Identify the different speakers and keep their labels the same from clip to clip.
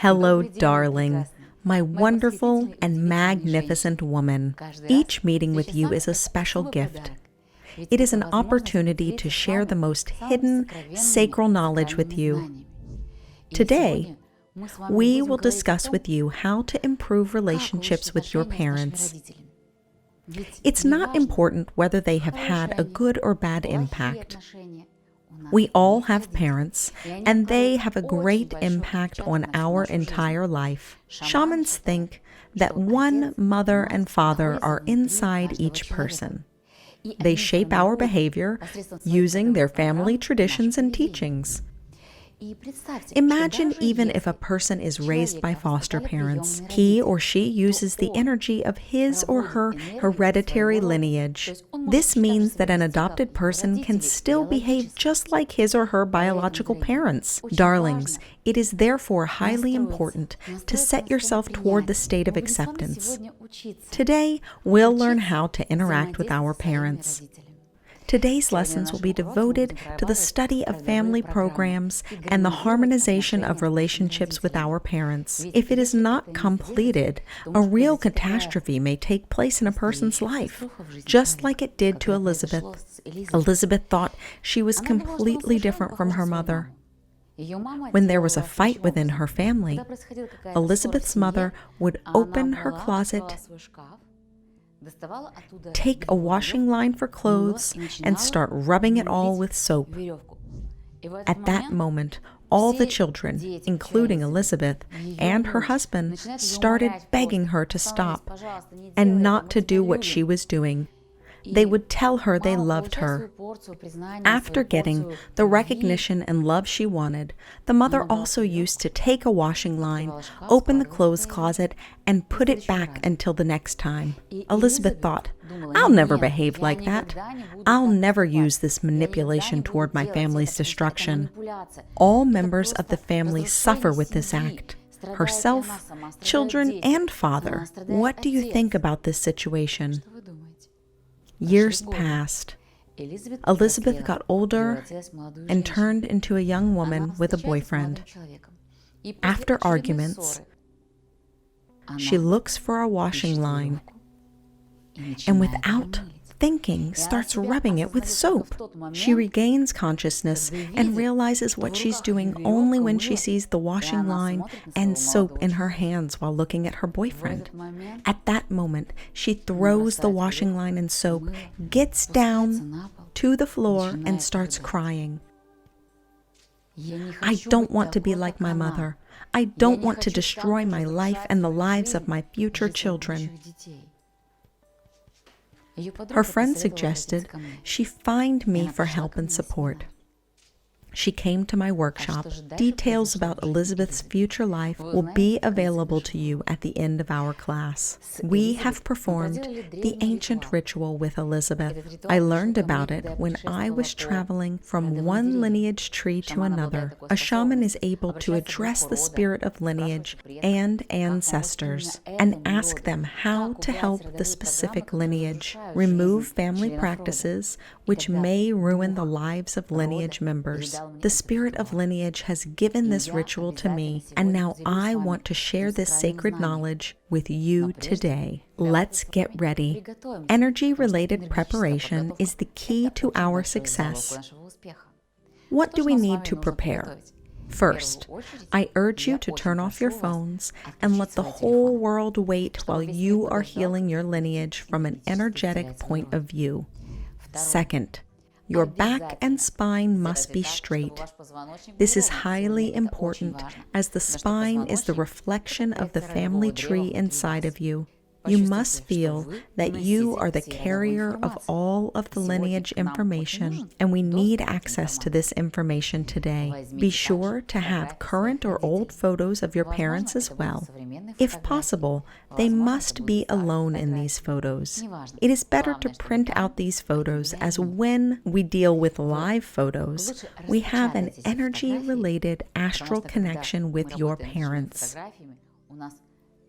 Speaker 1: Hello, darling, my wonderful and magnificent woman. Each meeting with you is a special gift. It is an opportunity to share the most hidden, sacred knowledge with you. Today, we will discuss with you how to improve relationships with your parents. It's not important whether they have had a good or bad impact. We all have parents, and they have a great impact on our entire life. Shamans think that one mother and father are inside each person. They shape our behavior using their family traditions and teachings. Imagine even if a person is raised by foster parents, he or she uses the energy of his or her hereditary lineage. This means that an adopted person can still behave just like his or her biological parents. Darlings, it is therefore highly important to set yourself toward the state of acceptance. Today, we'll learn how to interact with our parents. Today's lessons will be devoted to the study of family programs and the harmonization of relationships with our parents. If it is not completed, a real catastrophe may take place in a person's life, just like it did to Elizabeth. Elizabeth thought she was completely different from her mother. When there was a fight within her family, Elizabeth's mother would open her closet, take a washing line for clothes, and start rubbing it all with soap. At that moment, all the children, including Elizabeth and her husband, started begging her to stop and not to do what she was doing. They would tell her they loved her. After getting the recognition and love she wanted, the mother also used to take a washing line, open the clothes closet, and put it back until the next time. Elizabeth thought, "I'll never behave like that. I'll never use this manipulation toward my family's destruction." All members of the family suffer with this act. Herself, children, and father. What do you think about this situation? Years passed. Elizabeth got older and turned into a young woman with a boyfriend. After arguments, she looks for a washing line and without thinking starts rubbing it with soap. She regains consciousness and realizes what she's doing only when she sees the washing line and soap in her hands while looking at her boyfriend. At that moment, she throws the washing line and soap, gets down to the floor, and starts crying. "I don't want to be like my mother. I don't want to destroy my life and the lives of my future children." Her friend suggested she find me for help and support. She came to my workshop. Details about Elizabeth's future life will be available to you at the end of our class. We have performed the ancient ritual with Elizabeth. I learned about it when I was traveling from one lineage tree to another. A shaman is able to address the spirit of lineage and ancestors and ask them how to help the specific lineage, remove family practices which may ruin the lives of lineage members. The spirit of lineage has given this ritual to me, and now I want to share this sacred knowledge with you today. Let's get ready. Energy-related preparation is the key to our success. What do we need to prepare? First, I urge you to turn off your phones and let the whole world wait while you are healing your lineage from an energetic point of view. Second, your back and spine must be straight. This is highly important as the spine is the reflection of the family tree inside of you. You must feel that you are the carrier of all of the lineage information, and we need access to this information today. Be sure to have current or old photos of your parents as well. If possible, they must be alone in these photos. It is better to print out these photos, as when we deal with live photos, we have an energy-related astral connection with your parents.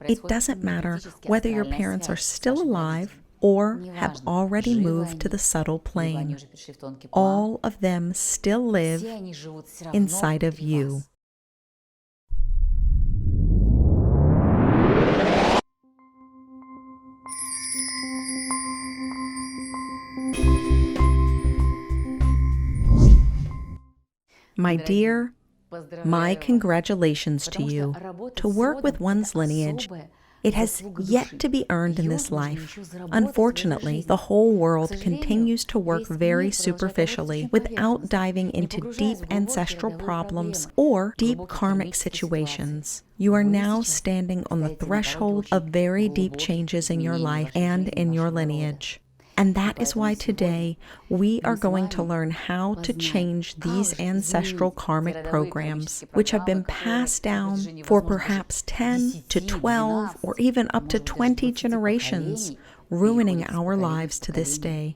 Speaker 1: It doesn't matter whether your parents are still alive or have already moved to the subtle plane. All of them still live inside of you. My dear, my congratulations to you. To work with one's lineage, it has yet to be earned in this life. Unfortunately, the whole world continues to work very superficially without diving into deep ancestral problems or deep karmic situations. You are now standing on the threshold of very deep changes in your life and in your lineage. And that is why today we are going to learn how to change these ancestral karmic programs, which have been passed down for perhaps 10 to 12 or even up to 20 generations, ruining our lives to this day.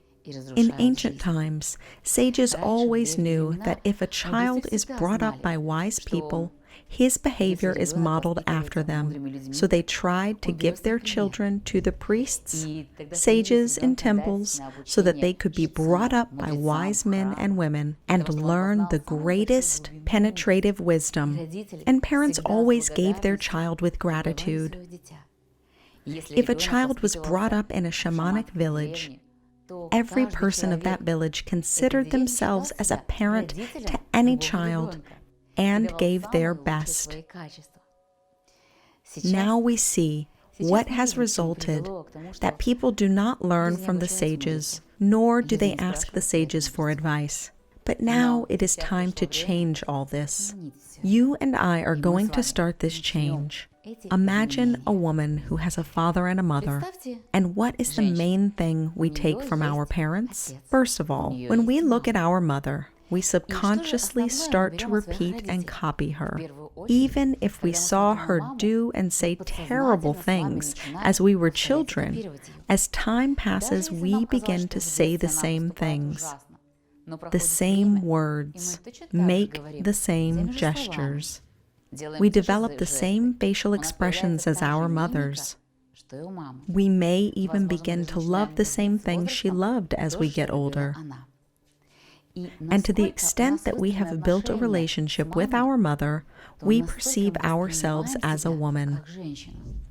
Speaker 1: In ancient times, sages always knew that if a child is brought up by wise people, his behavior is modeled after them, so they tried to give their children to the priests, sages in temples, so that they could be brought up by wise men and women and learn the greatest penetrative wisdom. And parents always gave their child with gratitude. If a child was brought up in a shamanic village, every person of that village considered themselves as a parent to any child and gave their best. Now we see what has resulted, that people do not learn from the sages, nor do they ask the sages for advice. But now it is time to change all this. You and I are going to start this change. Imagine a woman who has a father and a mother, and what is the main thing we take from our parents? First of all, when we look at our mother, we subconsciously start to repeat and copy her. Even if we saw her do and say terrible things as we were children, as time passes, we begin to say the same things, the same words, make the same gestures. We develop the same facial expressions as our mothers. We may even begin to love the same things she loved as we get older. And to the extent that we have built a relationship with our mother, we perceive ourselves as a woman,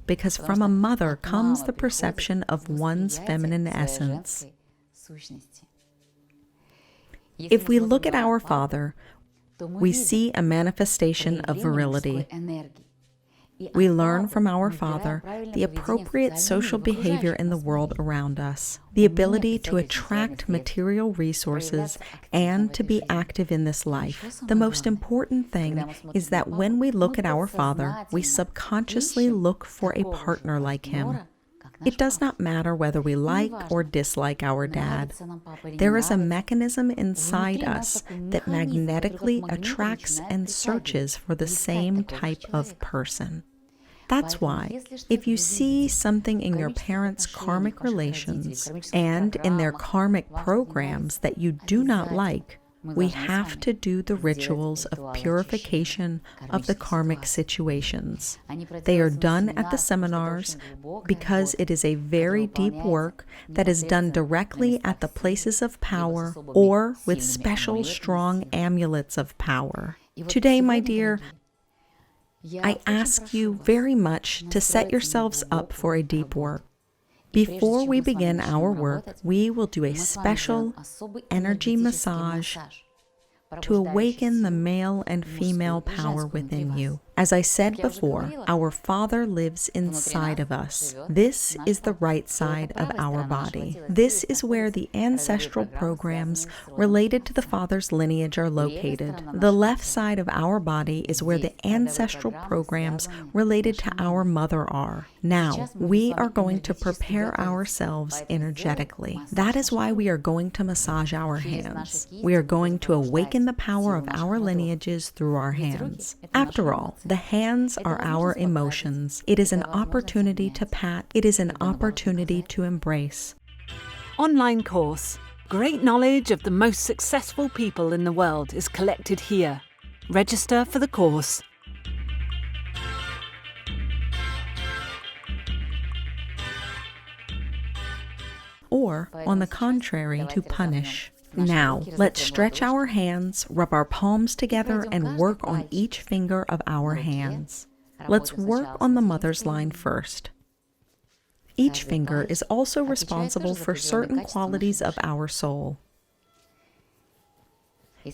Speaker 1: because from a mother comes the perception of one's feminine essence. If we look at our father, we see a manifestation of virility. We learn from our father the appropriate social behavior in the world around us, the ability to attract material resources, and to be active in this life. The most important thing is that when we look at our father, we subconsciously look for a partner like him. It does not matter whether we like or dislike our dad. There is a mechanism inside us that magnetically attracts and searches for the same type of person. That's why, if you see something in your parents' karmic relations and in their karmic programs that you do not like, we have to do the rituals of purification of the karmic situations. They are done at the seminars because it is a very deep work that is done directly at the places of power or with special strong amulets of power. Today, my dear, I ask you very much to set yourselves up for a deep work. Before we begin our work, we will do a special energy massage to awaken the male and female power within you. As I said before, our Father lives inside of us. This is the right side of our body. This is where the ancestral programs related to the Father's lineage are located. The left side of our body is where the ancestral programs related to our mother are. Now, we are going to prepare ourselves energetically. That is why we are going to massage our hands. We are going to awaken the power of our lineages through our hands. After all, the hands are our emotions. It is an opportunity to pat. It is an opportunity to embrace.
Speaker 2: Online course. Great knowledge of the most successful people in the world is collected here. Register for the course.
Speaker 1: Or, on the contrary, to punish. Now, let's stretch our hands, rub our palms together, and work on each finger of our hands. Let's work on the mother's line first. Each finger is also responsible for certain qualities of our soul.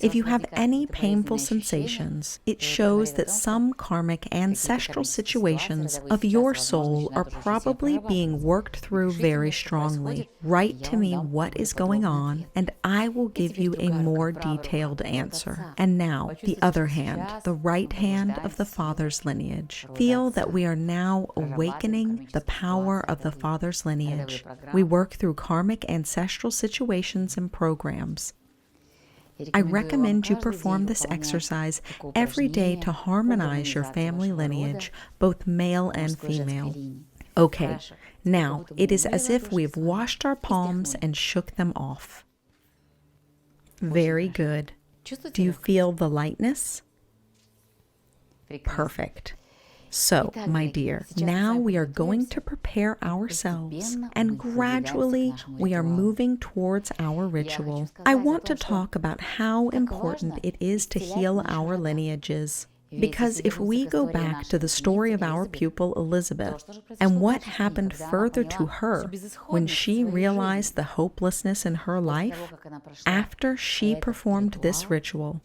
Speaker 1: If you have any painful sensations, it shows that some karmic ancestral situations of your soul are probably being worked through very strongly. Write to me what is going on, and I will give you a more detailed answer. And now, the other hand, the right hand of the Father's lineage. Feel that we are now awakening the power of the Father's lineage. We work through karmic ancestral situations and programs. I recommend you perform this exercise every day to harmonize your family lineage, both male and female. Okay, now it is as if we have washed our palms and shook them off. Very good. Do you feel the lightness? Perfect. So, my dear, now we are going to prepare ourselves, and gradually we are moving towards our ritual. I want to talk about how important it is to heal our lineages. Because if we go back to the story of our pupil Elizabeth and what happened further to her when she realized the hopelessness in her life, after she performed this ritual,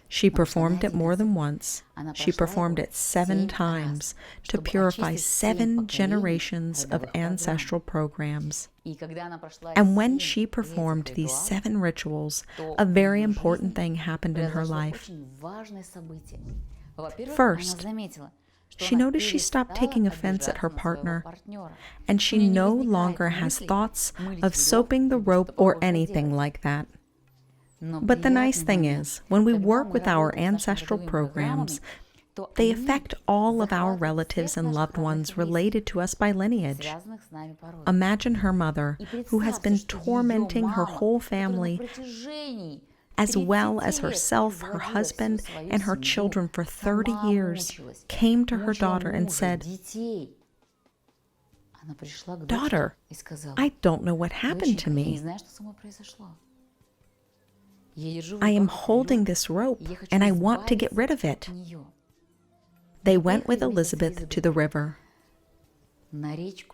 Speaker 1: she performed it more than once. She performed it 7 times to purify 7 generations of ancestral programs. And when she performed these 7 rituals, a very important thing happened in her life. First, she noticed she stopped taking offense at her partner, and she no longer has thoughts of soaping the rope or anything like that. But the nice thing is, when we work with our ancestral programs, they affect all of our relatives and loved ones related to us by lineage. Imagine her mother, who has been tormenting her whole family, as well as herself, her husband, and her children for 30 years, came to her daughter and said, "Daughter, I don't know what happened to me. I am holding this rope, and I want to get rid of it." They went with Elizabeth to the river,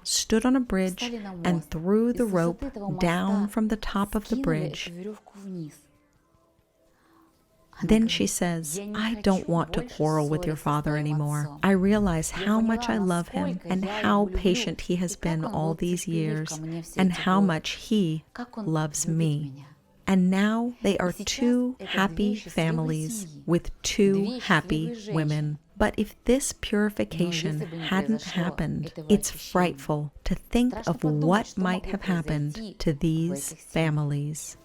Speaker 1: stood on a bridge, and threw the rope down from the top of the bridge. Then she says, "I don't want to quarrel with your father anymore. I realize how much I love him and how patient he has been all these years and how much he loves me." And now they are 2 happy families with 2 happy women. But if this purification hadn't happened, it's frightful to think of what might have happened to these families.